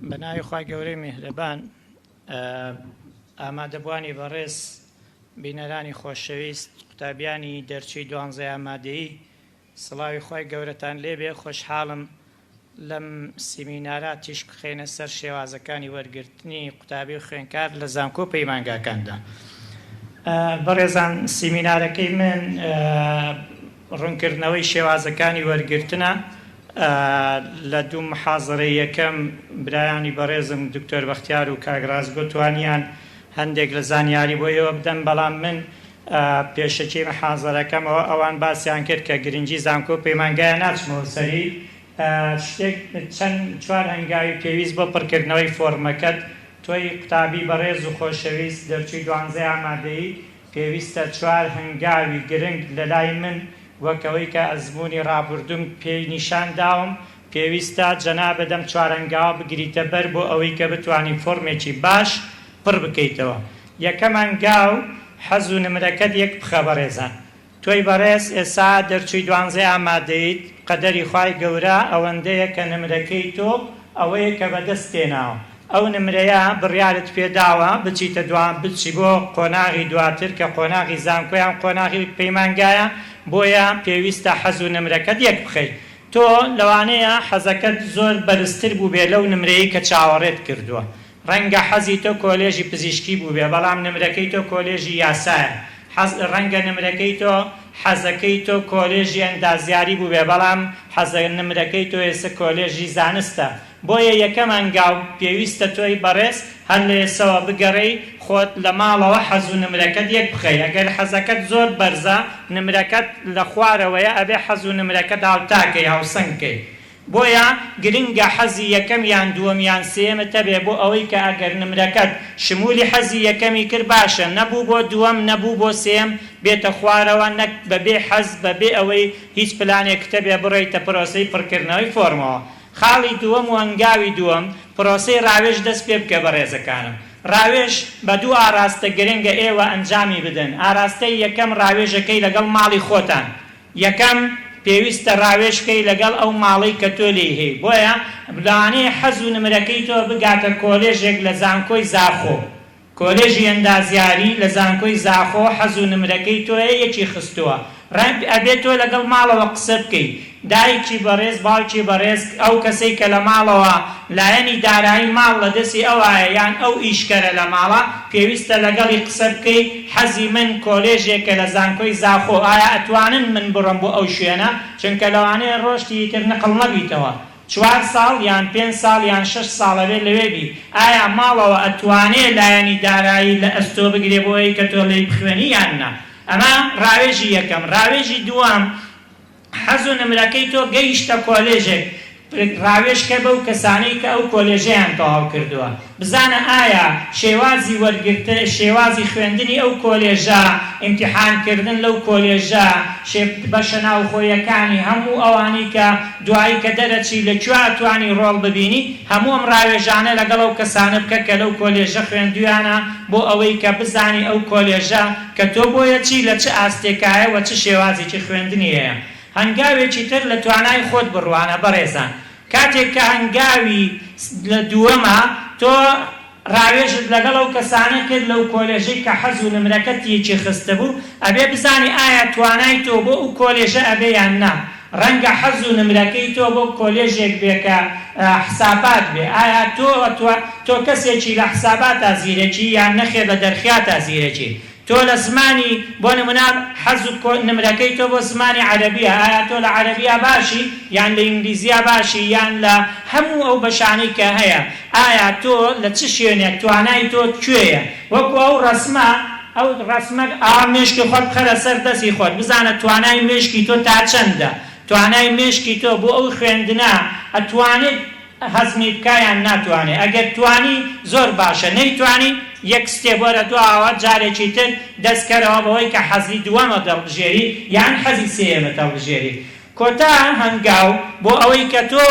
بەناوی خوای گەورەی میهرەبان ئامادەبوانی بەڕێز بینەرانی خۆشەویست قوتابیانی دەرچووی 12 ئامادەیی سڵاوی خوای گەورەتان لێبێ. خۆشحاڵم لەم سیمینارە تیشک بخێنە سەر شێوازەکانی وەرگرتنی قوتابی و خوێنکار لە زانکۆ پەیمانگاکاندا. بەڕێزان، سیمینارەکەی من ڕوونکردنەوەی شێوازەکانی وەرگرتنە لە دوو محازەرەی یەکەم برایانی بەڕێزم دکتۆر بەختیار و کاگرازگۆ توانیان هەندێک لە زانیاری بۆ ئێوە بدەن، بەڵام من پێشەکی محازەرەکەمەوە ئەوان باسییان کرد کە گرنگی زانکۆ پەیمانگایە ناچمەوە سەری شتێک چەند چوار هەنگاوی پێویست بۆ پڕکردنەوەی فۆرمەکەت. تۆی قوتابی بەڕێز و خۆشەویست دەرچووی 12 ئامادەیی پێویستە چوار هەنگاوی گرنگ لە لای من وەکەوەی کە ئەزمموی ڕابردوم پێی نیشان داوم پێویستە جەنا بدەم چوار هەنگاوە بگریتە بەر بۆ ئەوەی کە بتوانین فۆرمێکی باش پڕ بکەیتەوە. یەکەم هەنگاو حەز و نمرەکەت یەک بخە بەڕێزان. تۆی بەڕێز ئێستا دەرچووی 12 ئامادەیت، قەدەری خوای گەورە ئەوەندەیە کە نمرەکەی تۆ ئەوەیە کە بەدەست تێناوە. ئەو نمرەیە بڕیارت پێداوە بچیتە دوام بچی بۆ قۆناغی دواتر کە قۆناغی زانکۆیان قۆناغی پەیمانگایە، بۆیە پێویستە حەز و نمرەکەت یەک بخەیت. تۆ لەوانەیە حەزەکەت زۆر بەرزتر بوو بێ لەو نمرەیە کە چاوەڕێت کردووە. ڕەنگە حەزی تۆ کۆلێژی پزیشکی بوو بێ، بەڵام نمرەکەی تۆ کۆلێژی یاسایە. ڕەنگە نمرەکەی تۆ حەزەکەی تۆ کۆلێژی ئەندازیاری بوو بێ، بەڵام نمرەکەی تۆ ئێستا کۆلێژی زانستە. بۆیە یەکەم هەنگاو پێویستە تۆی بەڕێز هەر لە ئێسەوە بگەڕێی خۆت لە ماڵەوە حەز و نمرەکەت یەک بخەی. ئەگەر حەزەکەت زۆر بەرزە نمرەکەت لە خوارەوەیە ئەبێ حەز و نمرەکەت هاوتاکەی هاوسەنگکەی. بۆیە گرنگە حەزی یەکەم یان دووەم یان سێمت هەبێ بۆ ئەوەی کە ئەگەر نمرەکەت شمولی حەزی یەکەمی کرد باشە، نەبوو بۆ دووەم نەبوو بۆ سێم بێتە خوارەوە، نەک بەبێ حەز بەبێ ئەوەی هیچ پلانێکت هەبێ بڕێیتە پرۆسەی پڕکردنەوەی فۆرمەوە. خاڵی دووەم و هەنگاوی دووەم پرۆسەی ڕاوێژ دەست پێ بکە بەڕێزەکانم. ڕاوێژ بە دوو ئاراستە گرنگە ئێوە ئەنجامی بدەن. ئاراستەی یەکەم ڕاوێژەکەی لەگەڵ ماڵی خۆتان. یەکەم پێویستە ڕاوێژکەی لەگەڵ ئەو ماڵی کە تۆ لێی هەیە. بۆیە بلانەیە حەز و نمرەکەی تۆ بگاتە کۆلێژێک لە زانکۆی زاخۆ، کۆلێژی ئەندازیاری لە زانکۆی زاخۆ. حەز و نمرەکەی تۆیە یەکی خستووە. ئەبێت تۆ لەگەڵ ماڵەوە قسە بکەیت. دایکی بەڕێز باوکی بەڕێز ئەو کەسەی کە لە ماڵەوە لایەنی دارایی ماڵ لە دەستی ئەوایە یان ئەو ئیشکەرە لە ماڵە پێویستە لەگەڵی قسە بکەیت. حەزی من کۆلێژێکە لە زانکۆی زاخۆ، ئایا ئەتوانن من بڕم بۆ ئەو شوێنە؟ چونکە لەوانەیە ڕۆژتی تر نەقڵ نەبیتەوە، 4 ساڵ یان 5 ساڵ یان 6 ساڵەوێ لەوێ بی. ئایا ماڵەوە ئەتوانێت لایەنی دارایی لە ئەستۆ بگرێ بۆ ئەوەی کە تۆ لێی بخوێنی یان نا؟ ئەمە ڕاوێژی یەکەم. ڕاوێژی دووەم حەز و نمرەکەی تۆ گەیشتە کۆلێژێک، ڕاوێژکە بەو کەسانەی کە ئەو کۆلێژەیان تەواو کردووە. بزانە ئایا شێوازی وەرگرتن، شێوازی خوێندنی ئەو کۆلێژە، ئیمتیحانکردن لەو کۆلێژە، بەشە ناوخۆیەکانی هەموو ئەوانی کە دوایی کە دەرەچی لەکوێ ئەتوانی ڕۆڵ ببینی، هەموو ئەم ڕاوێژانە لەگەڵ ئەو کەسانە بکە کە لەو کۆلێژە خوێندویانە، بۆ ئەوەی کە بزانی ئەو کۆلێژە کە تۆ بۆیە چی لە چ ئاستێکایە و چ شێوازێکی خوێندنی هەیە. هەنگاوێکی تر لە توانای خۆت بڕوانە بەڕێزان. کاتێک کە هەنگاوی لە دووەمە تۆ ڕاوێژت لەگەڵ ئەو کەسانە کرد لەو کۆلێژەی کە حەز و نمرەکەت یەکی خستە بوو، ئەبێ بزانی ئایا توانای تۆ بۆ ئەو کۆلێژە ئەبێ یان نا. ڕەنگە حەز و نمرەکەی تۆ بۆ کۆلێژێک بێ کە حسابات بێ. ئایا تۆ کەسێکی لە حساباتە زیرەکی یان نەخێ لە دەرخیاتە زیرەکی؟ تۆ لە زمانی بۆ نمونە حەز و نمرەکەی تۆ بۆ زمانی عەرەبیە، ئایا تۆ لە عەرەبیە باشی یان لە ئینگلیزیە باشی یان لە هەموو ئەو بەشانەی کە هەیە؟ ئایا تۆ لە چ شوێنێک توانای تۆ کوێیە؟ وەکو ئەو ڕەسمە مێشکی خۆت بخەرە سەر دەستی خۆت، بزانە توانای مێشکی تۆ تا چەندە. توانای مێشکی تۆ بۆ ئەو خوێندنە ئەتوانێت هەزمی بکایان ناتوانێت. ئەگەر توانی زۆر باشە، نەیتوانی یەک ستێپ وەرە دووەوە جارێکی تر دەستکەرەوە بەوەی کە حەزی دووەمە دەڵبژێری یان حەزی سێمە دەڵبژێری. کۆتا هەنگاو بۆ ئەوەی کە تۆ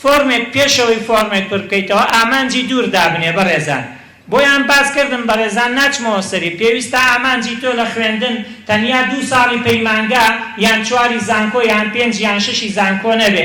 فۆرمێک پێشەوەی فۆرمێک پڕ بکەیتەوە ئامانجی دوور دابنێ بەڕێزان. بۆیان باس کردم بەڕێزان ناچمەوە سەری پێویستە ئامانجی تۆ لە خوێندن تەنیا 2 ساڵی پەیمانگا یان 4 زانکۆ یان 5 یان 6 زانکۆ نەبێ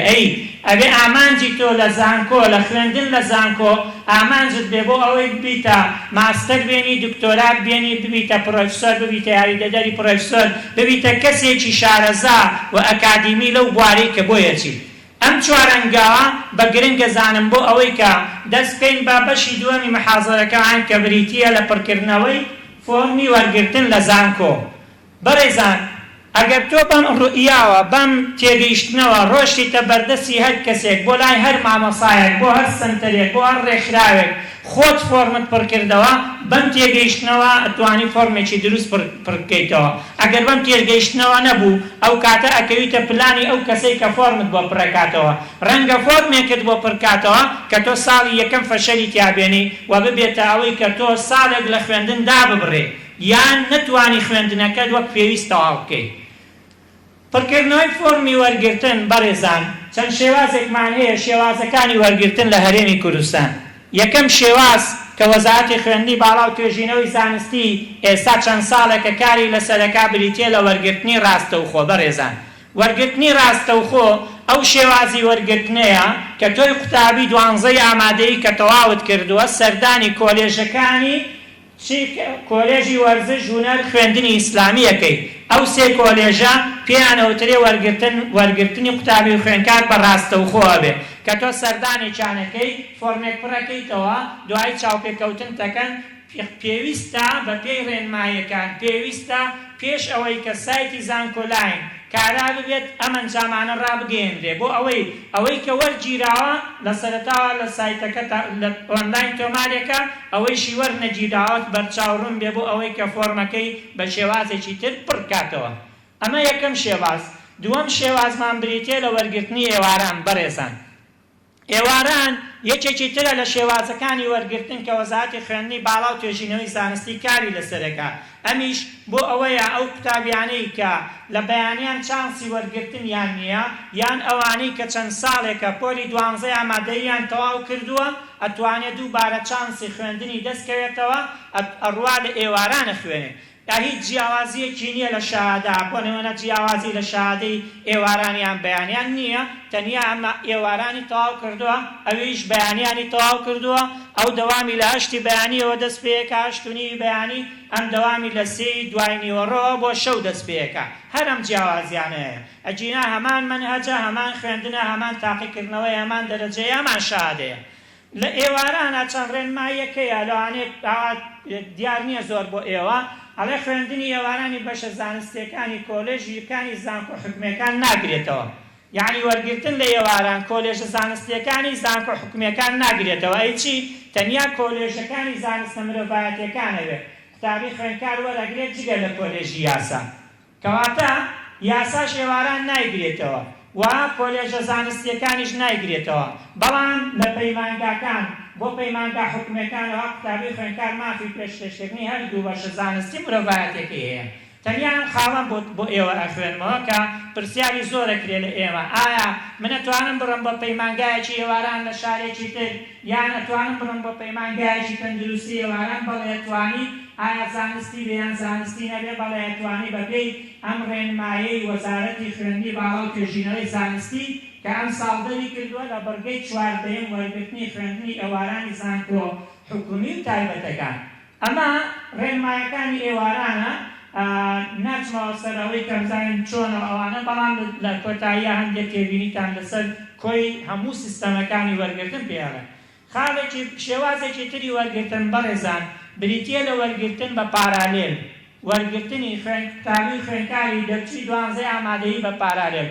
ئەبێ ئامانجی تۆ لە زانکۆ لە خوێندن لە زانکۆ ئامانجت بێ بۆ ئەوەی ببیتە ماستەر بێنی دکتۆرا بێنی ببیتە پرۆفیسۆر ببیتە یاریدەدەری پرۆفیسۆر ببیتە کەسێکی شارەزا و ئەکادیمی لەو بوارەی کە بۆیەچی ئەم چوارەنگاوە بە گرنگە زانم بۆ ئەوەی کە دەستکەین با بەشی دووەمی مەحاضەرەکەمان کە بریتیە لە پڕکردنەوەی فۆرمی وەرگرتن لە زانکۆ بەڕێزان ئەگەر تۆ بەم ڕوئیاوە بەم تێگەیشتنەوە ڕۆشتیتە بەردەستی هەر کەسێک بۆ لای هەر مامۆسایەک بۆ هەر سنتەرێک بۆ هەر ڕێکخراوێک خۆت فۆرمت پڕکردەوە بەم تێگەیشتنەوە ئەتوانی فۆرمێکی دروست پڕکەیتەوە ئەگەر بەم تێگەیشتنەوە نەبوو ئەو کاتە ئەکەویتە پلانی ئەو کەسەی کە فۆرمت بۆ پڕکاتەوە ڕەنگە فۆرمێکت بۆ پڕکاتەوە کە تۆ ساڵی یەکەم فەشەری تیابێنی و ببێتە ئەوەی کە تۆ ساڵێک لە خوێندن داببڕێ یان نەتوانی خوێندنەکەت وەک پێویست تەواو بکەیت پڕکردنەوەی فۆرمی وەرگرتن بەڕێزان چەند شێوازێکمان هەیە شێوازەکانی وەرگرتن لە هەرێمی کوردستان یەکەم شێواز کە وەزارەتی خوێندنی باڵا و توێژینەوەی زانستی ئێستا چەند ساڵێکە کاری لەسەرەکا بریتیە لە وەرگرتنی ڕاستەوخۆ بەڕێزان وەرگرتنی ڕاستەوخۆ ئەو شێوازی وەرگرتنەیە کە تۆی قوتابی 12 ئامادەیی کە تەواوت کردووە سەردانی کۆلێژەکانی کۆلێژی وەرزش هونەر خوێندنی ئیسلامیەکەی ئەو سێ کۆلێژە پێیان ئەوترێ وەرگرتنی قوتابی و خوێندکار بە ڕاستەوخۆوە بێ کە تۆ سەردانێکیانەکەی فۆرمێک پڕەکەیتەوە دوای چاوپێکەوتن دەکەن پێویستە بە پێی ڕێنماییەکان پێویستە پێش ئەوەی کە سایتی زانکۆلاین کارا ببێت ئەم ئەنجامانە ڕابگەیەنرێ بۆ ئەوەی کە وەرگیراوە لە سەرەتاوە لە سایتەکە لە ئۆنلاین تۆمارێکە ئەوەیشی وەرنەگیراوەت بەرچاوڕوون بێ بۆ ئەوەی کە فۆرمەکەی بە شێوازێکی تر پڕکاتەوە ئەمە یەکەم شێواز دووەم شێوازمان بریتێ لە وەرگرتنی ئێواران بەڕێزان ئێواران یەکێکی ترە لە شێوازەکانی وەرگرتن کە وەزارەتی خوێندنی باڵا و توێژینەوەی زانستی کاری لەسەرەکە ئەمیش بۆ ئەوەیە ئەو قوتابیانەی کە لە بەیانیان چانسی وەرگرتنیان نییە یان ئەوانەی کە چەند ساڵێکە پۆلی 12 ئامادەییان تەواو کردووە ئەتوانێت دووبارە چانسی خوێندنی دەستکەوێتەوە ئەڕوا لە ئێوارانە خوێنێ یا هیچ جیاوازیەکی نییە لە شاهدا بۆ نمونە جیاوازی لە شاهدەی ئێوارانیان بەیانیان نییە تەنیا ئەمە ئێوارانی تەواو کردووە ئەویش بەیانیانی تەواو کردووە ئەو دەوامی لە 8 بەیانیەوە دەست پێیەکە 8.5 بەیانی ئەم دەوامی لە 3 دوای نیوەڕۆوە بۆ شەو دەست پێیەکە هەر ئەم جیاوازیانەیە ئەجینا هەمان منهەجە هەمان خوێندنە هەمان تاقیکردنەوەی هەمان دەرەجەیە هەمان شادەیە لە ئێوارانە چەند ڕێنماییەکەیە لەوانێ دیار نییە زۆر بۆ ئێوە ئەڵێ خوێندنی ئێوارانی بەشە زانستیەکانی کۆلێژیەکانی زانکۆ حکومەکان ناگرێتەوە یعنی وەرگرتن لە ئێواران کۆلێژە زانستیەکانی زانکۆ حکومەکان ناگرێتەوە ئەی چی تەنیا کۆلێژەکانی زانستە مرۆڤایەتیەکانەوێ قوتابی خوێندکار وەرەگرێت جگە لە کۆلێژی یاسا کەواتە یاساش ئێواران نایگرێتەوە و کۆلێژە زانستیەکانیش نایگرێتەوە بەڵام لە پەیمانگاکان بۆ پەیمانگا حکومەکانەوە قوتابی خوێندکار مافی پێشکەشکردنی هەردوو بەشە زانستی مرۆڤایەتێکی هەیە تەنیا خاڵم بۆ ئێوە ئەخوێنمەوە کە پرسیاری زۆرەکرێ لە ئێوە ئایا من ئەتوانم بڕم بە پەیمانگایەکی ئێواران لە شارێکی تر یان ئەتوانم بڕم بە پەیمانگایەکی تەندروستی ئێواران بەڵێ ئەتوانی ئایا زانستی بێ یان زانستی نەبێ بەڵێ ئەتوانی بەپێی ئەم ڕێنمایەی وەزارەتی خوێندنی باڵا و توێژینەوەی زانستی کە ئەم ساڵدەری کردووە لە بەرگەی 14ەم وەرگرتنی خوێندنی ئێوارانی زانکۆ حکومی و تایبەتەکان ئەمە ڕێنمایەکانی ئێوارانە ناچمەوە سەرەوەی کە بزانین چۆنە ئەوانە بەڵام لە کۆتاییە هەندێک تێبینیتان لەسەر کۆی هەموو سیستەمەکانی وەرگرتن پێڵێ خاڵێکی شێوازێکی تری وەرگرتن بەڕێزان بریتیە لە وەرگرتن بە پارالێل وەرگرتنی قوتابی خوێندکاری دەرچی 12 ئامادەیی بە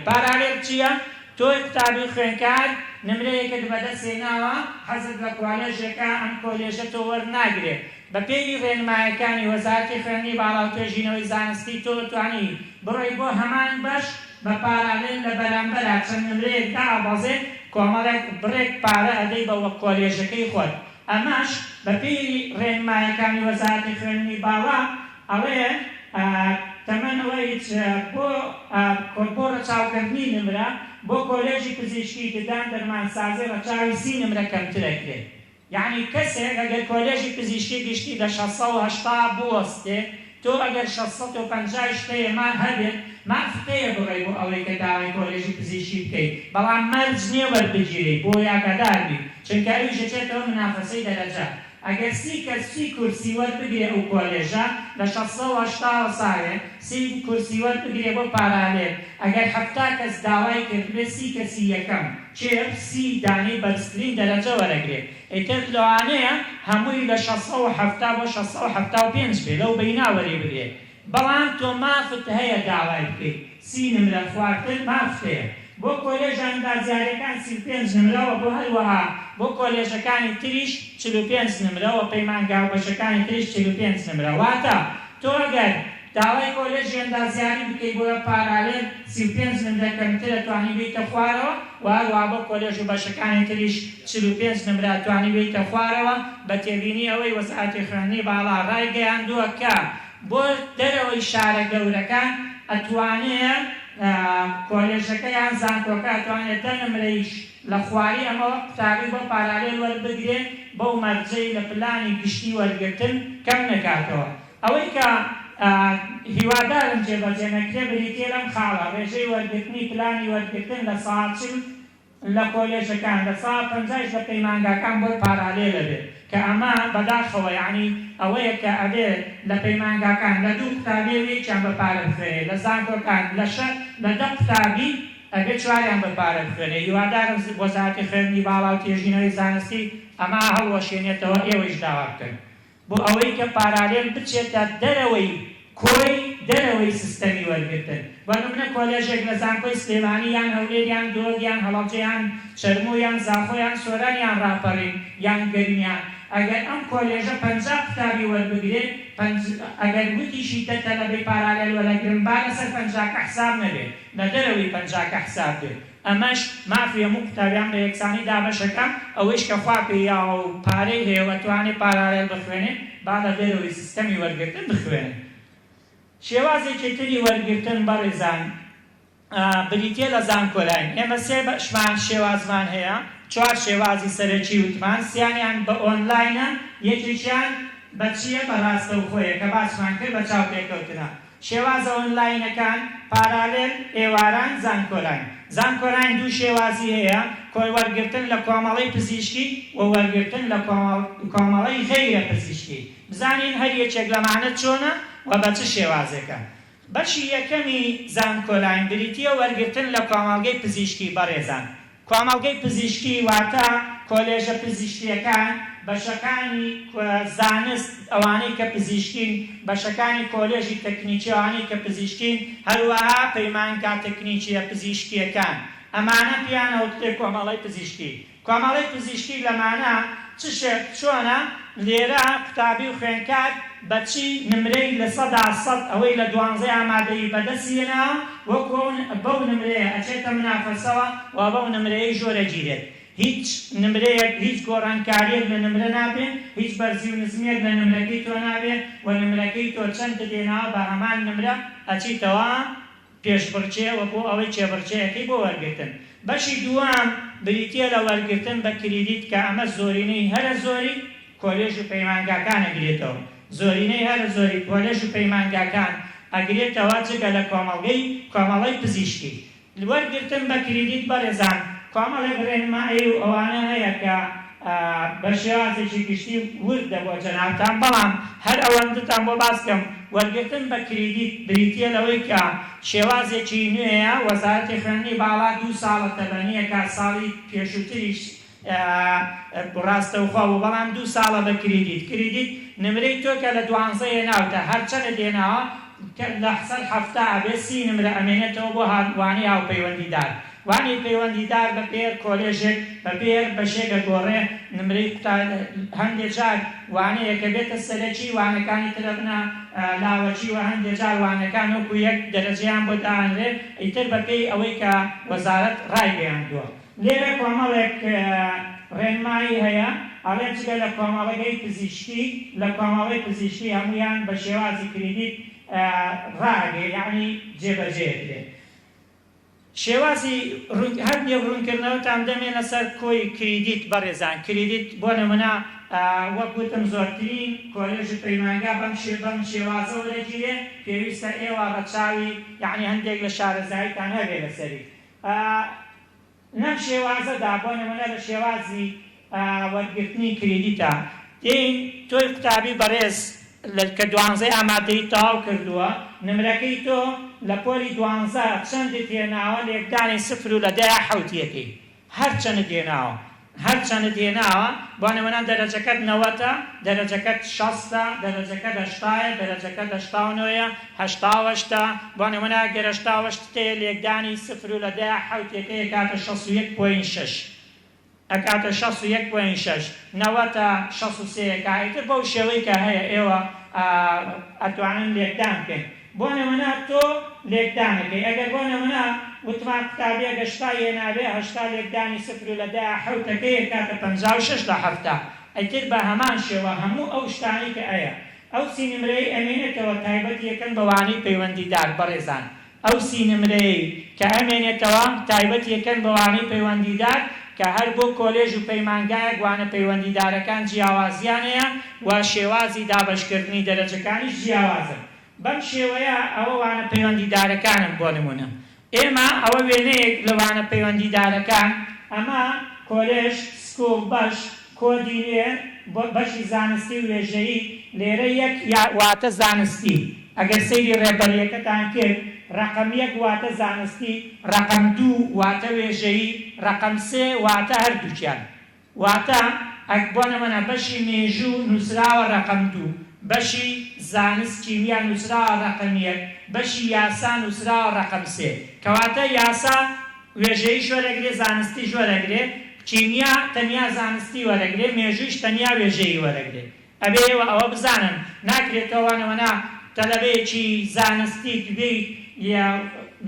پارالێل چییە؟ تۆی قوتابی خوێندکار نمرەیەکت بەدەستێناوە حەزت لە کۆلێژێکە ئەم کۆلێژە تۆ وەرناگرێت بە پێی ڕێنمایەکانی وەزارەتی خوێندنی باڵا و توێژینەوەی زانستی تۆ دەتوانی بڕۆی بۆ هەمان بەش بە پارالێل لە بەرامبەرە چەند نمرەیەک دابەزێت کۆمەڵێک بڕێک پارە ئەدەی بە کۆلێژەکەی خۆت ئەمەش بە پێی ڕێنمایەکانی وەزارەتی خوێندنی باڵا ئەوەیە تەمەنەوەی بۆ ڕەچاوکردنی نمرە بۆ کۆلێژی پزیشکی ددان دەرمانسازی ڕەچاوی 30 نمرە کەمترەکرێت یعنی کەسێک ئەگەر کۆلێژی پزیشکی گشتی لە 680 بوەستێ تۆ ئەگەر 650 شتەیە ما هەبێت مافقەیە بڕێ بۆ ئەوەی کە داوای کۆلێژی پزیشکی بکەیت بەڵام مەرج نییە وەربگیری بۆ یاگەدار بی چونکە ئەویش دەچێتەوە منافەسەی دەرەجە ئەگەر 30 کورسی وەربگرێ ئەو کۆلێژە لە 680 ساڵێ 30 کورسی وەربگرێ بۆ پارالێل ئەگەر 70 کەس داوای کرد بێ 30 کەسی یەکەم چێر 30 دانەی بەرزترین دەرەجە وەرەگرێت ئیتر لەوانەیە هەمووی لە 670 بۆ 675 بێ لەو بەینا وەری بگرێت بەڵام تۆ مافت هەیە داوای بکەیت 30 نمرە خواردن مافت هەیە بۆ کۆلێژە ئەندازیاریەکان 35 نمرەوە بۆ هەروەها بۆ کۆلێژەکانی تریش 45 نمرەوە پەیمانگاوبەشەکانی تریش 45 نمرە واتە تۆ ئەگەر داوای کۆلێژی ئەندازیاری بکەیت بۆ پارالێل 35 نمرە کەمتر دەتوانی بێتە خوارەوە و هەروەها بۆ کۆلێژ و بەشەکانی تریش 45 نمرە دەتوانی بێتە خوارەوە بە تێبینی ئەوەی وەزارەتی خوێندنی باڵا ڕایگەیاندووە کە بۆ دەرەوەی شارە گەورەکان ئەتوانێت کۆلێژەکە یان زانکۆکە ئەتوانێت 10 نمرەیش لە خواری ئەمەوە قوتابی بۆ پارالێل وەربگرێت بەو مەرجەی لە پلانی گشتی وەرگرتن کەم نەکاتەوە ئەوەی کە هیوادارم جێبەجێ نەکرێ بریتێ لەم خاڵە ڕێژەی وەرگرتنی پلانی وەرگرتن لە ساعت 40 لە کۆلێژەکان لە ساعت 50 لە پەیمانگاکان بۆ پارالێلە بێت کە ئەمە بەداخەوە یعنی ئەوەیە کە ئەبێت لە پەیمانگاکان لە 2 قوتابی یەکیان بە پارە بخوێنێ لە زانکۆکان لە 10 قوتابی ئەبێت 4یان بە پارە بخوێنێ هیوادارم وەزارەتی خوێندنی باڵا و تێژینەوەی زانستی ئەمە هەڵوەشێنێتەوە ئێوەش داوا بکەن بۆ ئەوەی کە پارالێل بچێتە دەرەوەی کۆی دەرەوەی سیستەمی وەرگرتن بۆ نمونە کۆلێژێک لە زانکۆی سلێمانی یان هەولێریان دۆڵیان هەڵەبجەیان چەرمۆیان زاخۆیان سۆرانیان ڕاپەڕین یان گەرمیان ئەگەر ئەم کۆلێژە 50 قوتابی وەربگرێت ئەگەر گوتیشی دەتە لەبێ پارالێل وەرەگرن با لەسەر 50 حساب نەبێت لە دەرەوەی 50 حساب بێت ئەمەش مافی هەموو قوتابیان بە یەکسانی دابەشەکەم ئەوەیش کە خوا پێیا و پارەی هەیە وەتوانێت پارالێل بخوێنێت با لە دەرەوەی سیستەمی وەرگرتن بخوێنێت شێوازێکی تری وەرگرتن بەڕێزان بریتێ لە زانکۆلاین ئێمە 3 شێوازمان هەیە 4 شێوازی سەرەکی وتمان سیانیان بە ئۆنلاینە یەکێکیان بە چییە بە ڕاستەوخۆیە کە باسمان کرد بە چاوپێکەوتنە شێوازە ئۆنلاینەکان پارالێل ئێواران زانکۆلاین زانکۆلاین 2 شێوازی هەیە کۆی وەرگرتن لە کۆمەڵەی پزیشکی و وەرگرتن لە کۆمەڵەی غەیرە پزیشکی بزانین هەر یەکێک لەمانە چۆنە و بە چ شێوازێکە بەشی یەکەمی زانکۆلاین بریتیە وەرگرتن لە کۆمەڵگەی پزیشکی بەڕێزان کۆمەڵگەی پزیشکی واتە کۆلێژە پزیشکیەکان بەشەکانی زانست ئەوانەی کە پزیشکین بەشەکانی کۆلێژی تەکنیکی ئەوانەی کە پزیشکین هەروەها پەیمانگا تەکنیکیە پزیشکیەکان ئەمانە پیانەوتێ کۆمەڵەی پزیشکی کۆمەڵەی پزیشکی لەمانە چۆنە لێرە قوتابی و خوێندکار بەچی نمرەی لە 100 ئەوەی لە 12 ئامادەیی بەدەستێنە وەکو بەو نمرەیە ئەچێتە منافەسەوە و بەو نمرەیە ژۆرە گیرێت هیچ نمرەیەک هیچ گۆڕانکاریەک لە نمرە نابێت هیچ بەرزی و نزمێک لە نمرەکەی تۆ نابێت و نمرەکەی تۆ چەند دێناوە بە هەمان نمرە ئەچیتەوە پێشبڕچێ وەکو ئەوەی چێبڕچەیەکەی بۆ وەرگرتن بەشی دووەم بریتیە لە وەرگرتن بە کریدیت کە ئەمە زۆرینەی هەرە زۆری کۆلێژ و پەیمانگاکان ئەگرێتەوە زۆرینەی هەرە زۆری کۆلێژ و پەیمانگاکان ئەگرێتەوە جگە لە کۆمەڵەی پزیشکی وەرگرتن بە کریدیت بەڕێزان کۆمەڵێک ڕێنمایی و ئەوانە هەیە کە بە شێوازێکی گشتی وردە بۆ جەنابتان بەڵام هەر ئەوەندەتان بۆ باسکەم وەرگرتن بە کریدیت بریتیە لەوەی کە شێوازێکی نوێیە وەزارەتی خوێندنی باڵا 2 ساڵە تەبەنیە کە ساڵی پێشووتریش ڕاستەوخوا و بەڵام 2 ساڵە بە کریدیت نمرەی تۆ کە لە 12 هێناوتە هەرچەندە دێناوە لە 7 ئەبێ 30 نمرە ئەمێنێتەوە بۆ هاوانی هاوپەیوەندیدار وانی پەیوەندیدار بە پێر کۆلێژێک بە پێر بەشێکە گۆڕێ نمرەی هەندێک جار وانەیە کە بێتە سەرەکی وانەکانی ترە بنە لاوەچی و هەندێک جار وانەکان وەکو یەک دەرەجەیان بۆ دانرێ ئیتر بەپێی ئەوەی کە وەزارەت ڕایگەیاندووە لێرە کۆمەڵێک ڕێنمایی هەیە ئەڵێ چگە لە کۆمەڵگەی پزیشکی لە کۆمەڵەی پزیشکی هەمویان بە شێوازی کریدیت ڕاگەی یعنی جێبەجێ کرێت شێوازی هەردێک ڕوونکردنەوەتان دەمێن لەسەر کۆی کریدیت بەڕێزان. کریدیت بۆ نمونە وەک گوتم زۆرترین کۆلێژی پەیمانگا بەم شێوازە وەرەگیرێ، پێویستە ئێوە بە چاوی یعنی هەندێک لە شارەزاییتان هەبێ لەسەری نەم شێوازەدا. بۆ نمونە لە شێوازی وەرگرتنی کریدیتە دێین تۆی قوتابی بەڕێز کە 12 ئامادەی تەواو کردووە، نمرەکەی تۆ لە پۆلی 12 چەندت هێناوە، لێکدانی 0 و لە 10 حوتیەکەی هەرچەندت هێناوە هەرچەندت هێناوە. بۆ نمونە دەرەجەکەت 90، دەرەجەکەت 60، دەرەجەکەت 80، دەرەجەکەت 89، 88. بۆ نمونە گەر 88 تەیە لێکدانی 0 و لە 10 حوتیەکەی کاتە 61.6 ئەکاتە 61.6 90 63 کایتر بەو شێوەی کە هەیە ئێوە ئەتوانن لێکدان بکەین. بۆ نمونە تۆ لێکدانەکەی ئەگەر بۆ نمونە وتمان قوتابیە گەشتا هێنابێ 80 لێکدانی 0 لە 10 حوتەکەی کاتە 56 لە 7. ئەیتر بە هەمان شێوە هەموو ئەو شتانی کە ئەیە ئەو سینمرەی ئەمێنێتەوە تایبەت یەکەن بەوانەی پەیوەندیدار بەڕێزان. ئەو سینمرەی کە ئەمێنێتەوە تایبەت یەکەن بەوانەی پەیوەندیدار کە هەر بۆ کۆلێژ و پەیمانگایەک وانە پەیوەندیدارەکان جیاوازیان هەیە و شێوازی دابەشکردنی دەرەجەکانیش جیاوازن. بەم شێوەیە ئەوە وانە پەیوەندیدارەکانن. بۆ نمونە ئێمە ئەوە وێنەیەک لەوانە پەیوەندیدارەکان، ئەمە کۆلێژ سکوڵ بەش کۆدینێ بەشی زانستی و وێژەیی لێرە یەک واتە زانستی. ئەگەر سەیری ڕێبەریەکەتان کرد ڕقم 1 واتە زانستی، ڕقم 2 واتە وێژەیی، ڕقم 3 واتە هەردووچیان. واتە بۆ نمونە بەشی مێژوو نووسراوە ڕقم 2، بەشی زانست کیمیا نووسراوە ڕقم 1، بەشی یاسا نووسراوە ڕقم 3. کەواتە یاسا وێژەیی شۆرەگرێ، زانستی شۆرەگرێ، کیمیا تەنیا زانستی وەرەگرێ، مێژوویش تەنیا وێژەیی وەرەگرێ. ئەبێ ئێوە ئەوە بزانن ناکرێتەوە نەوەنا تەلەبەیەکی زانستی بێیت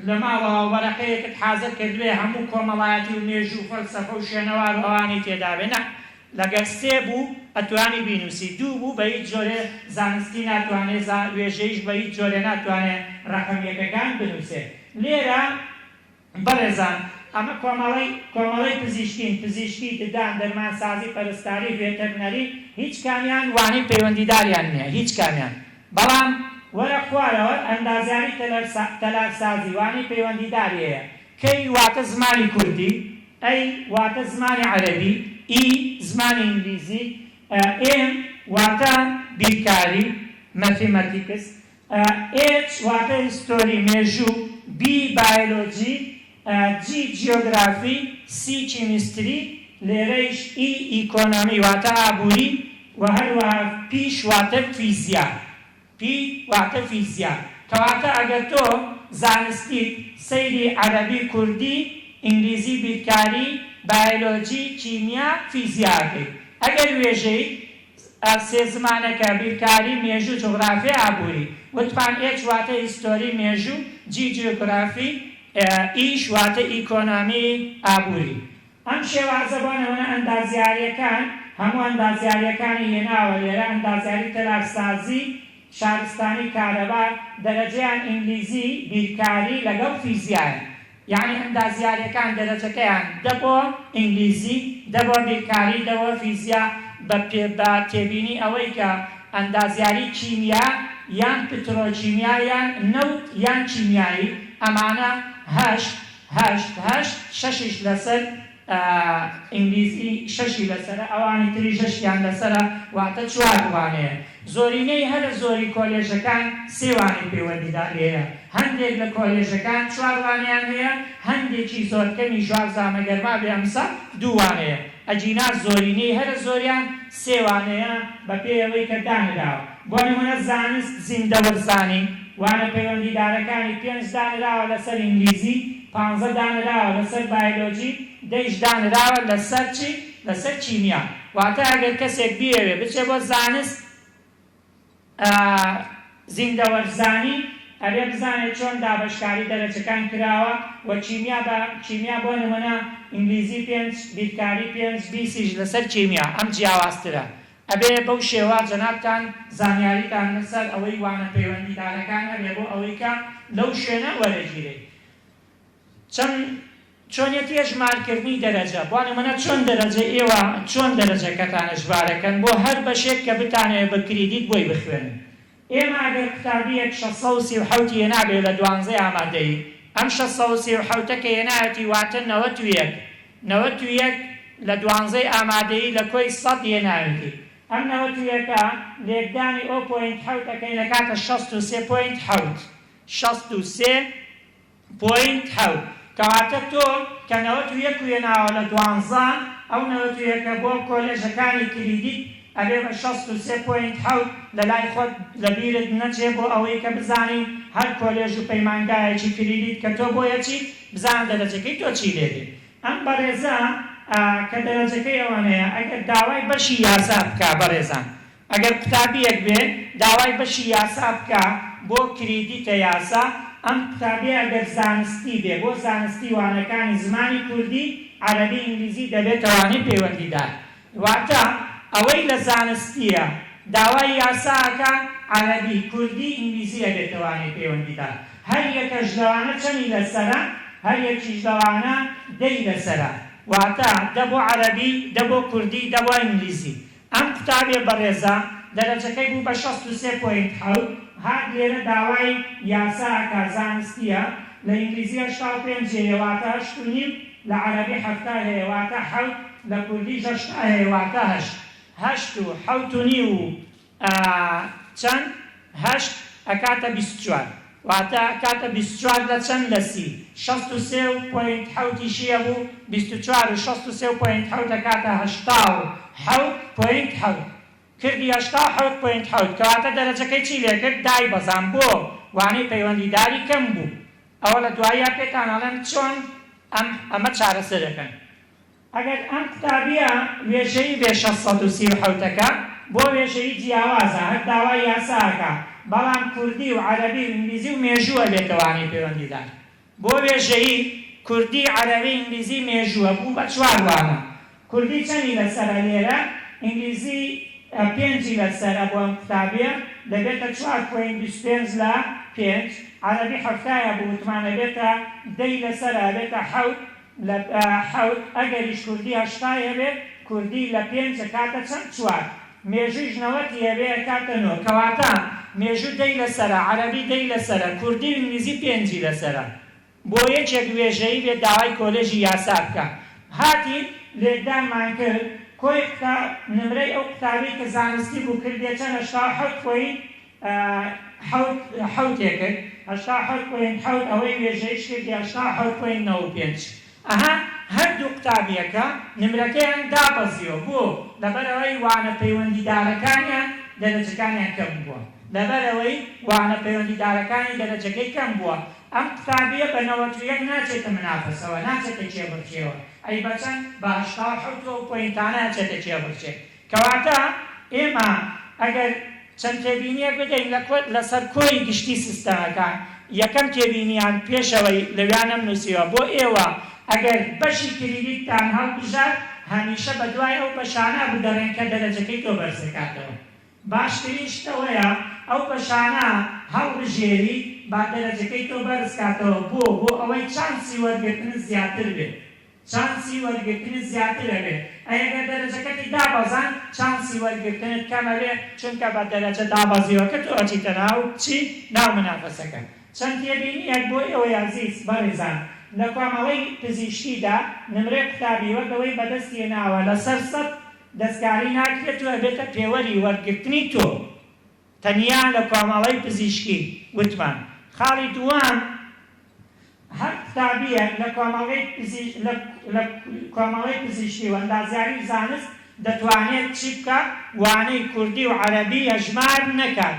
لە ماڵەوە وەرەقەیەکت حازر کردوێ هەموو کۆمەڵایەتی و مێژوو فەلسەفە و شوێنەوار و ئەوانی تێدا بێ. نە، لەگەر 3 بوو ئەتوانی بینووسی، 2 بوو بە هیچ جۆرێ زانستی ناتوانێت، وێژەیش بە هیچ جۆرێ ناتوانێت ڕقەمیەکەکان بنووسێ. لێرە بەڕێزان ئەمە کۆمەڵەی پزیشکی ددان دەرمانسازی پەرستاری ڤێتەرنەری هیچ کامیان وانەی پەیوەندیداریان نییە، هیچ کامیان. بەڵام وەرە خوارەوە ئەندازیاری تەلارسازی وانەی پەیوەندیداری هەیە. کەی واتە زمانی کوردی، ئەی واتە زمانی عەرەبی، ئی زمانی ئینگلیزی، ئێم واتە بیرکاری مەتیمەتیکس، ئێچ واتە هیستۆری مێژوو، بی بایۆلۆجی، جی جیۆگرافی، سی کیمیستری، لێرەیش ئی ئیکۆنۆمی واتە ئابووری و هەروەها پیش واتە فیزیا. پی واتە فیزیا. کەواتە ئەگەر تۆ زانستیت سەیری عەرەبی کوردی ئینگلیزی بیرکاری بایۆلۆجی کیمیا فیزیاکەی، ئەگەر وێژەی 3 زمانەکە بیرکاری مێژوو جوغرافیا ئابووری، وتمان ئێچ واتە هیستۆری مێژوو، جی جیۆگرافی، ئیش واتە ئیکۆنۆمی ئابووری. ئەم شێوازە بۆ نمونە ئەندازیاریەکان هەموو ئەندازیاریەکانی هێناوە لێرە. ئەندازیاری تەلارسازی شارستانی کارەبا دەرەجەیان ئینگلیزی بیرکاری لەگەڵ فیزیایە، یعنی ئەندازیاریەکان دەرەجەکەیان 10 بۆ ئینگلیزی، 10 بۆ بیرکاری، 10 بۆ فیزیا، بە تێبینی ئەوەی کە ئەندازیاری کیمیا یان پترۆکیمیا یان نەوت یان کیمیایی ئەمانە 8 6 لەسەر ئینگلیزی، 6 لەسەر ئەوانی تری 6یان لەسەرە، واتە 4 وانەیە. زۆرینەی هەرە زۆری کۆلێژەکان 3 وانەی پەیوەندیدار هەیە، هەندێک لە کۆلێژەکان 4 وانەیان هەیە، هەندێکی زۆرکەمی ژوار زامەگەرما بێ ئەمسا 2 وانەیە. ئەجینا زۆرینەی هەرە زۆریان 3 وانەیە بە پێی ئەوەی کە دانراوە. بۆ نمونە زانست زیندەوەرزانی وانە پەیوەندیدارەکانی 5 دانراوە لەسەر ئینگلیزی، 15 دانراوە لەسەر بایۆلۆجی، 10 دانراوە لەسەر چی؟ لەسەر کیمیا. واتە ئەگەر کەسێک بیەوێ بچێ بۆ زانست زیندەوەرزانی ئەبێ بزانێت چۆن دابەشکاری دەرەجەکان کراوە و کیمیا بۆ نمونە ئینگلیزی 5 بیرکاری 5 بیسیش لەسەر کیمیا، ئەم جیاوازترە. ئەبێ بەو شێوە جەنابتان زانیاریتان لەسەر ئەوەی وانە پەیوەندیدارەکان هەبێ بۆ ئەوەی کە لەو شوێنە وەرەگیرێت. چۆنیەتی ژمارکردنی دەرەجە بوانە منە چۆن دەرەجە ئێوە چۆن دەرەجەکەتانە ژمارەکەن بۆ هەر بەشێک کە بتانەوێت بە کریدیت بۆی بخوێنن. ئێمە ئەگەر قوتابیەک 637 هێنابێت لە 12 ئامادەی ئەم 637 کە هێنایەتی واتە 91 لە 12 ئامادەیی لە کۆی 100 هێناوێتی. ئەم 91ەکە لێکدانی ئەو پۆینت حەوتەکەی لەکاتە 63.7 کەواتە تۆ کە 91 هێناوە لە 12 ئەو 91ەکە بۆ کۆلێژەکانی کریدیت ئەبێ بە 63.7 لە لای خۆت لە بیرت نەچێ بۆ ئەوەی کە بزانین هەر کۆلێژ و پەیمانگایەکی کریدیت کە تۆ بۆیەچی بزان دەرەجەکەی تۆ چی لێدێ. ئەم بەڕێزە کە دەرەجەکەی ئەوانەیە ئەگەر داوای بەشی یاسا بکە بەڕێزان ئەگەر قوتابیەک بێ داوای بەشی یاسا بکە بۆ کریدیتە یاسا ئەم قوتابیە ئەگەر زانستی بێ بۆ زانستی وانەکانی زمانی کوردی عەرەبی ئینگلیزی دەبێتەوانەی پەیوەندیدار واتە ئەوەی لە زانستیە داوای یاساکە عەرەبی کوردی ئینگلیزی ئەبێتەوانەی پەیوەندیدار هەر یەکەش لەوانە چەندی لەسەرە هەر یەکیش لەوانە دەی لەسەرە واتە دە بۆ عەرەبی دە بۆ کوردی دە بۆ ئینگلیزی. ئەم قوتابێ بەڕێزە دەرەجەکەی بوو بە 63.7 هات لێرە داوای یاساکە زانستیە لە ئینگلیزی 85 هەیە واتە 8.5 لە عەرەبی 7 هەیە واتە 7 لە کوردی 8 هەیە واتە 8 و 7.5 و چەند 8 ئەکاتە 24 واتە ئەکاتە 24 لە چەند لە 63.7 شیە بوو 24 و 63.7 ئەکاتە 87.7 کردی 87.7 کەواتە دەرەجەکەی چی لێ کرد دای بەزان بۆ وانەی پەیوەندیداری کەم بوو. ئەوە لە دوایە پێتان ئەڵێن چۆن ئەمە چارەسەر دەکەن. ئەگەر ئەم قوتابیە وێژەی بێ 637ەکە بۆ وێژەی جیاوازە هەر داوای یاساکە بەڵام کوردی و عەرەبی و ئینگلیزی و مێژووە بێتەوانەی پەیوەندیدار بۆ وێژەی کوردی عەرەبی ئینگلیزی مێژووە بوو بە 4 وانە کوردی چەندی لەسەرە لێرە ئینگلیزی 5 لەسەرە بۆ ئەم قوتابیە دەبێتە 4.25 لە 5 عەرەبی 7 بوو وتمانە بێتە 10 لەسەرە بێتە 7 ئەگەریش کوردی 8 هەبێت کوردی لە 5 کاتە چەند 4 مێژووی 90 هەبێ کاتە 9 کەواتە مێژوو 10 لەسەرە عەرەبی 10 لەسەرە کوردی و ئینگلیزی 5 لەسەرە بۆ یەکێک وێژەی بێت داوای کۆلێژی یاسا بکە. هاتی لێکدانمان کرد کۆی نمرەی ئەو قوتابی کە زانستی بوو کردێ چەند 87.7 کرد 87.7 ئەوەی وێژەیش کردی 87.95 ئەها هەردوو قوتابیەکە نمرەکەیان دابەزیەوە بۆ لەبەرەوەی وانە پەیوەندیدارەکانیان دەرەجەکانیان کەم بووە لەبەرەوەی وانە پەیوەندیدارەکانی دەرەجەکەی کەم بووە. ئەم قوتابیە بە 91 ناچێتە منافەسەوە ناچێتە کێبڕچێەوە ئەی بەچەند بە 87 پۆینتانە ناچێتە کێبڕچێ کەواتە ئێمە ئەگەر چەند تێبینیەک بدەین لەسەر کۆی گشتی سیستەمەکان یەکەم تێبینیان پێشەوەی لەویانم نووسیوە بۆ ئێوە ئەگەر بەشی کریدیتتان هەڵبژار هەمیشە بە دوای ئەو بەشانە بدەڕێن کە دەرەجەکەی تۆ بەرزەکاتەوە. باشترین شتەوەیە ئەو بەشانە هەڵبژێری با دەرەجەکەی تۆ بەرزکاتەوە بۆ ئەوەی چانسی وەرگرتن زیاتر بێت چانسی وەرگرتن زیاتر بێت. ئەگەر دەرەجەکەتی دابەزان چانسی وەرگرتنت کەمە بێت چونکە بە دەرەجە دابەزیەوە کە تۆ ئەچیتە ناو چی ناو منافەسەکە. چەند تێبینیەک بۆ ئێوەی عەزیز بەڕێزان لە کۆمەڵەی پزیشکیدا نمرەی قوتابی وەکەوەی بەدەستی هێناوە لەسەر 100 دەستکاری ناکرێتوە بێتە پێوەری وەرگرتنی تۆ تەنیا لە کۆمەڵەی پزیشکی وتمان. خاڵی دووەم هەر قوتابیەک لە کۆمەڵەی پزیشکی و ئەندازیاری زانست دەتوانێت چی بکات وانەی کوردی و عەرەبی هەژمار نەکات.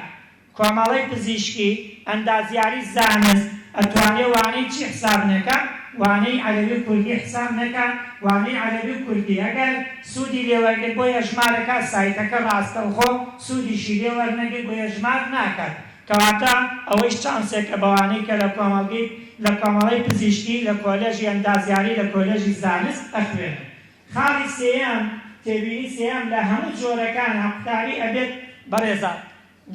کۆمەڵەی پزیشکی ئەندازیاری زانست ئەتوانێت وانەی چی حساب نەکات وانەی عەرەبی و کوردی حساب نەکات وانەی عەرەبی و کوردی ئەگەر سوودی لێوەرگرت بۆ هەژمارەکە سایتەکە ڕاستەوخۆ سوودیشی لێوەرنەگرت بۆ هەژمار ناکات کەواتە ئەوەیش چانسێکە بەوانەی کە لە کۆمەڵەی پزیشکی لە کۆلێژی ئەندازیاری لە کۆلێژی زانست ئەخوێنن. خاڵی سێیەم تێبینی سێیەم لە هەموو جۆرەکان قوتابی ئەبێت بەڕێزە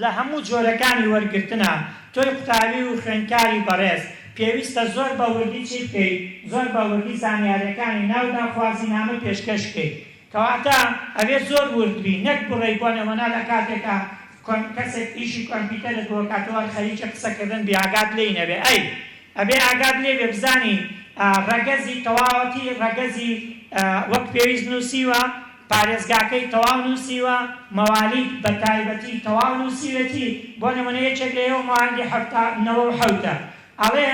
لە هەموو جۆرەکانی وەرگرتنە تۆی قوتابی و خوێندکاری بەڕێز پێویستە زۆر بەوردی چی بکەیت زۆر بەوردی زانیاریەکانی ناودا خوازینامە پێشکەش بکەیت کەواتە ئەوێ زۆر وردبی نەک بڕێی بۆ نەمەنا لە کاتێکە کەسێک ئیشی کۆمپیوتەرت بۆ کاتەوە خەریکە قسەکردن بیاگات لێی نەبێ ئەبێ ئاگات لێ بێ بزانی ڕەگەزی تەواوەتی ڕەگەزی وەک پێویست نووسیوە پارێزگاکەی تەواو نووسیوە مەوالیت بە تایبەتی تەواو نووسیوەتی بۆ نمونە یەکێک لێەوە مەوالی 97 ئەڵێ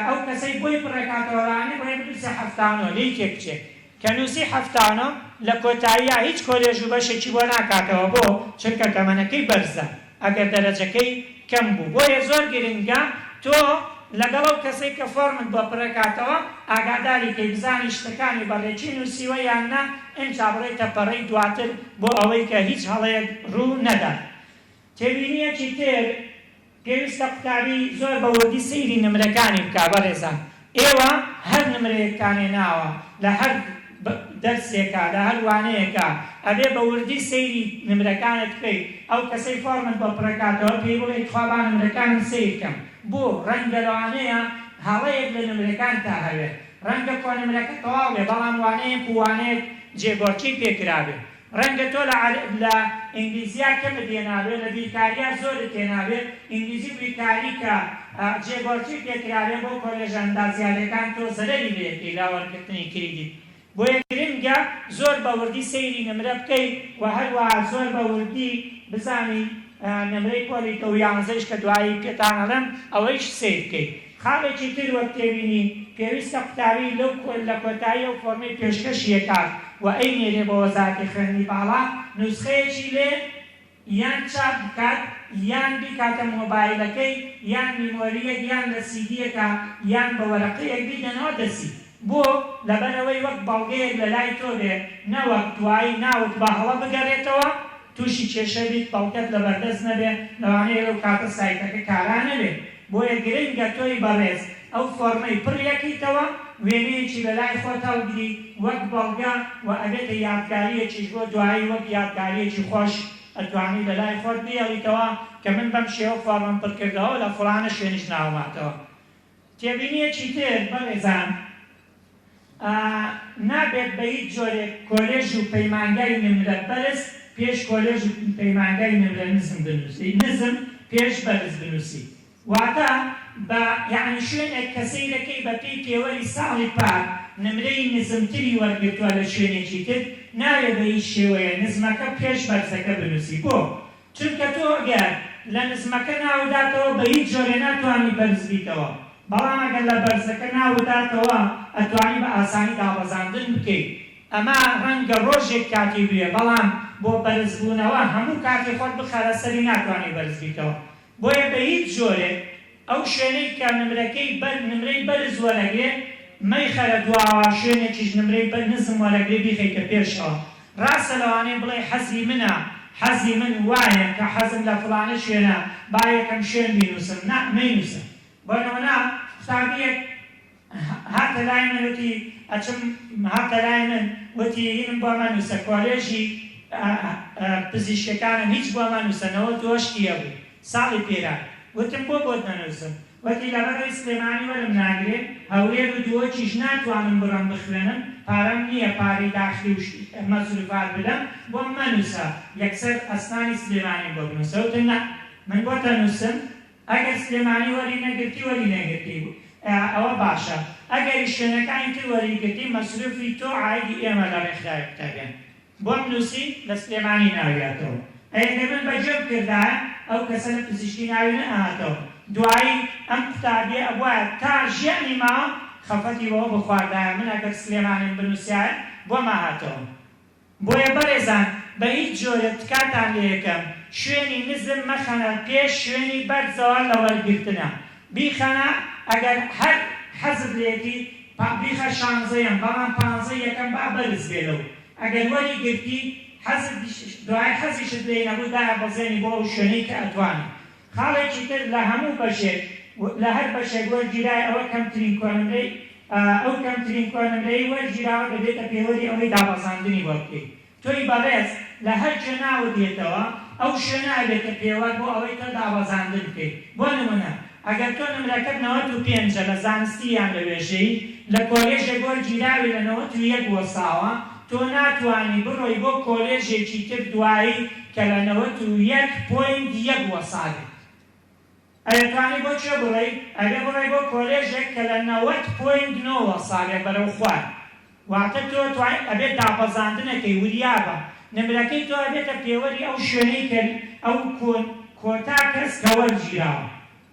ئەو کەسەی بۆی بڕێکاتەوەڵانێ بۆی بنووسێ 79 لێی تێ بچێت کە نووسی 79 لە کۆتاییە هیچ کۆلێژ و بەشێکی بۆ ناکاتەوە بۆ چونکە تەمەنەکەی بەرزە ئەگەر دەرەجەکەی کەم بوو بۆیە زۆر گرنگە تۆ لەگەڵ ئەو کەسێک کە فۆرمت بۆ پڕێکاتەوە ئاگاداری کەی بزانی شتەکانی بەڕێکی نووسیوە یان نا ئەمجا بڕێتە پەڕەی دواتر بۆ ئەوەی کە هیچ هەڵەیەک ڕوو نەدات تێبینیەکی تر پێویستە قوتابی زۆر بەوردی سەیری نمرەکانی بکا بەڕێزان ئێوە هەر نمرەیەکانێ ناوە لە هەر دەرسێکە لە هەر وانەیەکە ئەبێ بەوردی سەیری نمرەکانت بکەیت ئەو کەسەی فۆرمت بۆ پڕێکاتەوە پێی بڵێیت خوابان نمرەکانم سەیر بکەم بۆ ڕەنگە لەوانەیە هەڵەیەک لە نمرەکان تا هەوێت ڕەنگە کۆ نمرەکە تەواو بێ بەڵام وانەیەک و وانەیەک جێگۆرچی پێکرابێ ڕەنگە تۆ لە ئینگلیزیا کەمت دێنابێ لە بیرکاریە زۆرت تێنابێت ئینگلیزی بیرکاری کە جێگۆرچی پێکرابێ بۆ کۆلێژە ئەندازیاریەکان تۆ زەرەری لێکەی لا وەرگرتنی کریدیت بۆیە گرنگە زۆر بەوردی سەیری نمرە بکەیت و هەروەها زۆر بەوردی بزانی نمرەی پۆلیتە و 11ش کە دوایی پێتان هەڵێم ئەوەیش سیر بکەیت خاڵێکی تر وەک تێبینی پێویستە قوتابی لەو لە کۆتایی ئەو فۆرمەی پێشکەشیەکات و ئەینێرێ بە وەزارەتی خوێندنی باڵا نوسخەیەکی لێ یان چاپ بکات یان بیکاتە مۆبایلەکەی یان میمۆریەک یان لە سیدیەکە یان بە وەرەقەیەک بیدەنەوە دەسی بۆ لەبەرەوەی وەک بەڵگەیەک لە لای تۆ بێ نەوەک دوایی ناوت بە هەڵە بگەڕێتەوە تووشی کێشە بیت بەڵگەت لەبەردەست نەبێ لەوانەیە لەو کاتە سایتەکە کاران نەبێ بۆیە گرنگە تۆی بەڕێز ئەو فۆرمەی پڕیەکەیتەوە وێنەیەکی لە لای خۆت هەڵگری وەک بەڵگە و ئەبێتە یادگاریەکیش بۆ دوایی وەک یادگاریەکی خۆش ئەتوانی لە لای خۆت بیێڵیتەوە کە من بەم شێوە فۆرمەم پڕکردەوە لە فڵانە شوێنش ناوماتەوە تێبینیەکی تر بەڕێزان نابێت بە هیچ جۆرێک کۆلێژ و پەیمانگای نمرە بەرز پێش کۆلێژ و پەیمانگای نمرە نزم بنووسی نزم پێش بەرز بنووسی واتە بە یعنی شوێنێک کەسەی دەکەی بە پێی پێوەری ساڵی پار نمرەی نزمتری وەرگرتووە لە شوێنێکی تر ناوێت بە هیچ شێوەیە نزمەکە پێش بەرزەکە بنووسی بۆ چونکە تۆ ئەگەر لە نزمەکە ناوداتەوە بە هیچ جۆرێ ناتوانانی بەرز بیتەوە بەڵام ئەگەر لە بەرزەکە ناوداتەوە ئەتوانی بە ئاسانی داوەزاندن بکەیت ئەمە ڕەنگە ڕۆژێک کاتی بوێ بەڵام بۆ بەرزبوونەوە هەموو کاتی خۆت بخەرە سەری ناتوانانی بەرز بیتەوە بۆیە بە هیچ جۆرێک ئەو شوێنەی کە نمرەی بەرز وەرەگرێ مەیخەرە دواوە شوێنێکیش نمرەی نزم وەرەگرێ بیخەیتە پێشەوە ڕاستە لەوانەیە بڵێ حەزی منە حەزی من وایە کە حەزم لە فڵانە شوێنە با یەکەم شوێن بینووسم نەینووسم بۆ نمونە قوتابیەک هاتە لای من وتی ئەچم هاتە لای من وتی هینم بۆ مەنووسە کۆلێژی پزیشکەکانم هیچ بۆ مەنووسەنەوە تۆشتیە بوو ساڵی پێرا وتم بۆ بۆت نەنووسم وەتی لەبەرەوەی سلێمانی وەرم ناگرێت هەولێر و دووەکیش ناتوانم بڕم بخوێنم پارەم نییە پارەی داخلی و مەسروفات بدەم بۆم مەنووسە یەکسەر ئەستانی سلێمانی بۆ بنووسە وتم نا من بۆتە نووسم ئەگەر سلێمانی وەری نەگرتی وەری نەگرتی بوو ئەوە باشە ئەگەری شوێنەکانی تر وەریگرتی مەسروفی تۆ عایدی ئێمە لە ڕێکخراوێ قوتابیان بۆم نووسی لە سلێمانی ناویاتەوە ئەگەر من بەجێ بکردایە ئەو کەسە لە پزیشکی ناوی نەهاتەوە دوایی ئەم قوتابیە ئەبوایە تا ژیانی ماوە خەفەتی بەوە بخواردایە من ئەگەر سلێمانیم بنووسیایە بۆمە هاتەوە بۆیە بەڕێزان بە هیچ جۆرە تکاتان لێ یەکەم شوێنی نزم مەخەنە پێش شوێنی بەرزەوە لە وەرگرتنە بیخەنە ئەگەر هەر حەزت لێتی بیخە 16ەم بەڵام 15 یەکەم با بەرز بێتەوە ئەگەر وەری گرتی دوای حەزیشت لێ نەبوو دایە بەزێنی بۆ ئەو شوێنەی کە ئەتوانی خاڵێکی تر لە هەموو بەشێک لە هەر بەشێک وەرگیرای ئەوە کەمترین کۆنمرەی ئەو کەمترین کۆنمرەی وەرگیراوە دەبێتە پێوەری ئەوەی دابەزاندنی بۆ بکەیت تۆی بەڕێز لە هەر جێ ناوە دێتەوە ئەو شوێنە ئەبێتە پێوە بۆ ئەوەی تۆ دابەزاندن بکەیت بۆ نمونە ئەگەر تۆ نمرەکەت 95 لە زانستی یان لە وێژەی لە کۆلێژێک وەرگیراوی لە 91 وەساوە تۆ ناتوانی بڕۆی بۆ کۆلێژێکی تر دوایی کە لە 91.1 وەساوێت. ئەتوانی بۆ چێ بڕێی؟ ئەگە بڕێی بۆ کۆلێژێک کە لە 90.9 وەساوێت بەرەو خوار، واتە تۆ ئەبێت داپەزاندنەکەی وریابە نمرەکەی تۆ ئەبێتە پێوەری ئەو شوێنەی کە ئەو کۆتا کەس کە وەرگیراوە،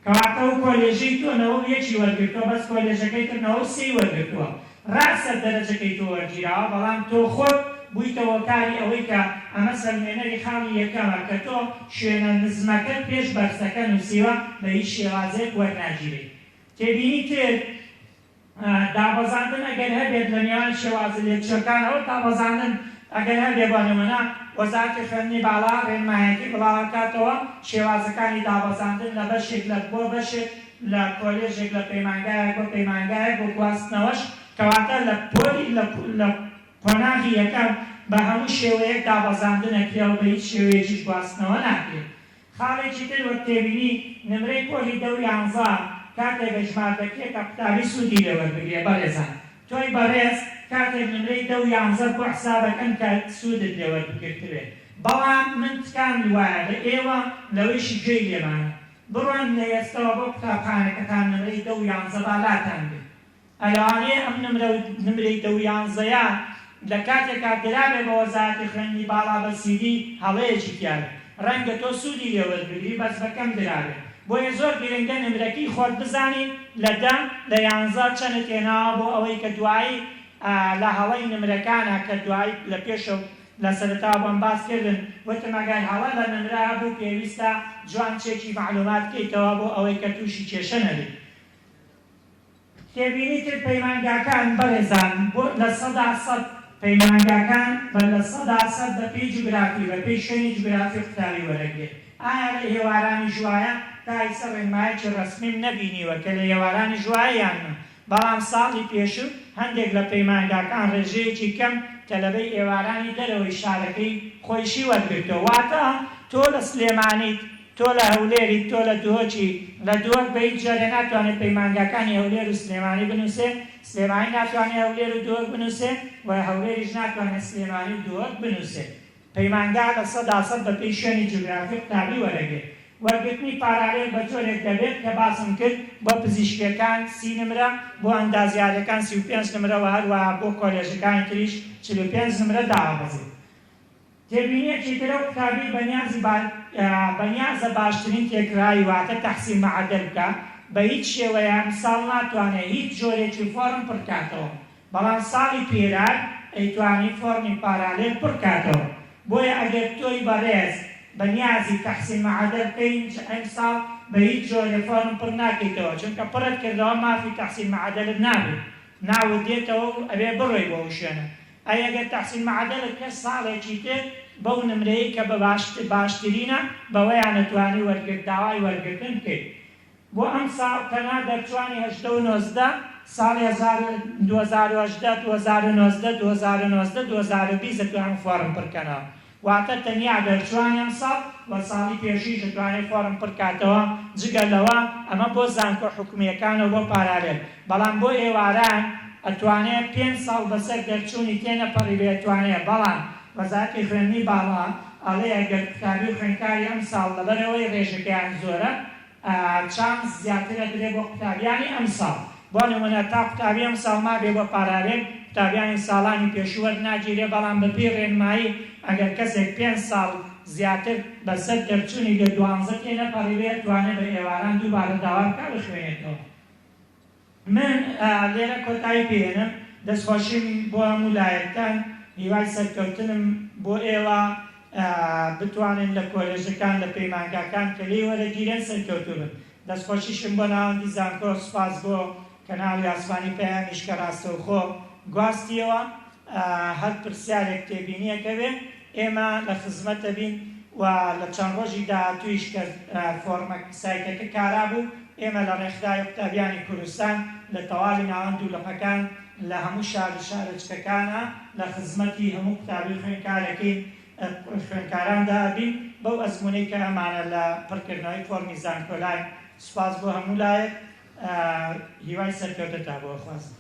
کەواتە ئەو کۆلێژەی تۆ 91 وەرگرتووە بەس کۆلێژەکەی تر 93 وەرگرتووە، ڕاستە دەرەجەکەی تۆ وەرگیراوە، بەڵام تۆ خۆت بوویتەوە کاری ئەوەی کە ئەمە سەرمێنەری خاڵی یەکەمە کە تۆ شوێنە نزمەکەت پێش بەرزەکە نووسیوە بە هیچ شێوازێک وەرناگیرێت. تێبینی تر دابەزاندن ئەگەر هەبێت لە نێوان شێوازە لێکچەکانەوە دابەزاندن ئەگەر هەبێ بە نمونە وەزارەتی خوێندنی باڵا ڕێنمایەتی بڵاوکاتەوە شێوازەکانی دابەزاندن لە بەشێک لە بۆ بەشێک لە کۆلێژێک لە پەیمانگایەک بۆ پەیمانگایەک بۆ گواستنەوەش کەواتە لە پۆلی لە قۆناغی یەکەم بە هەموو شێوەیەک دابەزاندنەکرێ و بە هیچ شێوەیەکیش گواستنەوە ناکرێت. خاڵێکی تر وەک تێبینی نمرەی پۆلی 10 کاتێک بە ژمارەکێک کە قوتابی سوودی لێوەربگرێ بەڕێزان تۆی بەڕێز کاتێک نمرەی 10 بۆ حسابەکەن کە سوودت لێوەربگرتوێت، بەڵام من تکان وایە لە ئێوە لەوەیشی گوێی لێمانە بڕۆن لە ئێستەوە بۆ قوتابخانەکەتان نمرەی 10 بالاتان بێت. ئەلەوانەیە ئەم نمرەی 10 لە کاتێکا درابێ بە وەزارەتی خوێندنی باڵا بە سیدی هەڵەیەکی تیاە ڕەنگە تۆ سوودی لێوەربگری بەس بەکەم درابێت، بۆیە زۆر گرنگە نمرەکەی خۆت بزانی لە 10 چەندت هێناوە بۆ ئەوەی کە دوایی لە هەڵەی نمرەکانە کە دوایی لە پێشەوە لە سەرەتا بۆم باس کردن وتم ئەگەر هەڵە لە نمرە بوو پێویستە جوانچێکی معلومات بکەیتەوە بۆ ئەوەی کە تووشی کێشە نەبێت. تێبینی تر پەیمانگاکان بەڕێزان بۆ لە 100% پەیمانگاکان بە لە 100% بە پێی جوگرافی بە پێی شوێنی جوگرافی قوتابی وەرەگرێت. ئایا لە هێوارانی ژوایە تا ئێستا ڕێنمایەکی ڕەسمیم نەبینیوە کە لە هێوارانی ژوایەیان بەڵام ساڵی پێشوو هەندێک لە پەیمانگاکان ڕێژەیەکی کەم تەلەبەی ئێوارانی دەرەوەی شارەکەی خۆیشی وەرگرتەوە، واتە تۆ لە سلێمانیت، تۆ لە هەولێریت، تۆ لە دووهۆکی لە دووهۆک بە هیچ جۆرێ ناتوانێت پەیمانگاکانی هەولێر و سلێمانی بنووسێ، سلێمانی ناتوانێت هەولێر و دووهۆک بنووسێ و هەولێریش ناتوانێت سلێمانی و دووهۆک بنووسێ. پەیمانگا لە 100% بە پێی شوێنی جوگرافی قوتابی وەرەگرێت. وەرگرتنی پارالێل بە جۆرێک دەبێت کە باسم کرد بۆ پزیشکیەکان 30 نمرە، بۆ ئەندازیارەکان 35 نمرە و هەروەها بۆ کۆلێژەکانی تریش 45 نمرە داوابەزێت. تێبینیەکی ترە قوتابی بەنیازە باشترین تێکرایی واتە تەحسین معەدەل بکە، بە هیچ شێوەیە ساڵ ناتوانێت هیچ جۆرێکی فۆرم پڕکاتەوە، بەڵام ساڵی پێرار ئەیتوانی فۆرمی پارالێل پڕکاتەوە. بۆیە ئەگەر تۆی بەڕێز بەنیازی تەحسین معەدەل بکەین ئەم ساڵ بە هیچ جۆرێ فۆرم پڕ ناکەیتەوە، چونکە پڕت کردەوە مافی تەحسین معەدەلت نابێت، ناوت دێتەوە و ئەبێ بڕۆی بۆ شوێنە. ئەگەر تەحسین معەدەلت کە ساڵێکی تر بەو نمرەیە کە بە باشترینە بەوەیان نەتوانی داوای وەرگرتن بکەیت. بۆ ئەم ساڵ تەنها دەرچوانی 1990 ساڵی 2018 2019 2019 2020 دەتوانن فۆرم پڕکەنەوە، واتە تەنیا دەرچوانی ئەم ساڵ وە ساڵی پێشوویش دەتوانێت فۆرم پڕکاتەوە. جگە لەوە ئەمە بۆ زانکۆ حکومیەکانەوە بۆ پارالێل، بەڵام بۆ ئێواران ئەتوانێت 5 ساڵ بەسەر دەرچوونی تێنەپەڕی بێ ئەتوانێت، بەڵام وەزارەتی خوێندنی باڵا ئەڵێ ئەگەر قوتابی و خوێندکاری ئەم ساڵ لەبەرەوەی ڕێژەکەیان زۆرە چانس زیاترە درێ بۆ قوتابیانی ئەم ساڵ. بۆ نمونە تا قوتابی ئەم ساڵ مابێ بۆ پارالێل قوتابیانی ساڵانی پێشوە ناگیرێ، بەڵام بەپێی ڕێنمایی ئەگەر کەسێک 5 ساڵ زیاتر بەسەر دەرچوونی لە 12 تێنەپەڕی بێ ئەتوانێت بە ئێواران دووبارە داوا بکات بخوێنێتەوە. من لێرە کۆتایی پێێنم دەستخۆشیم بۆ هەموو لایەکان، هیوای سەرکەوتنم بۆ ئێوە بتوانن لە کۆلێژەکان لە پەیمانگاکان کە لێی وەرەگیرێن سەرکەوتوو بن. دەستخۆشیشم بۆ ناوەندی زانکۆ سوپاس بۆ کەناڵی ئاسمانی پەیامیش کە ڕاستەوخۆ گواستیەوە هەر پرسیارێک تێبینیەکەوێ ئێمە لە خزمەتە بین و لە چەند ڕۆژی داهاتوویش کە فۆرمە سایتەکە کارا بوو ئێمە لە ڕێکخراوی قوتابیانی کوردستان لە تەواوی ناوەند و لەپەکان لە هەموو شارەچکەکانە لە خزمەتی هەموو قوتابی خوێندکارەکەی خوێندکاراندا بین بەو ئەزمونەی کە ئەمانە لە پڕکردنەوەی فۆرمی زانکۆلای سوپاس بۆ هەموو لایەک هیوای سەرکەوتە تا بۆ خوازم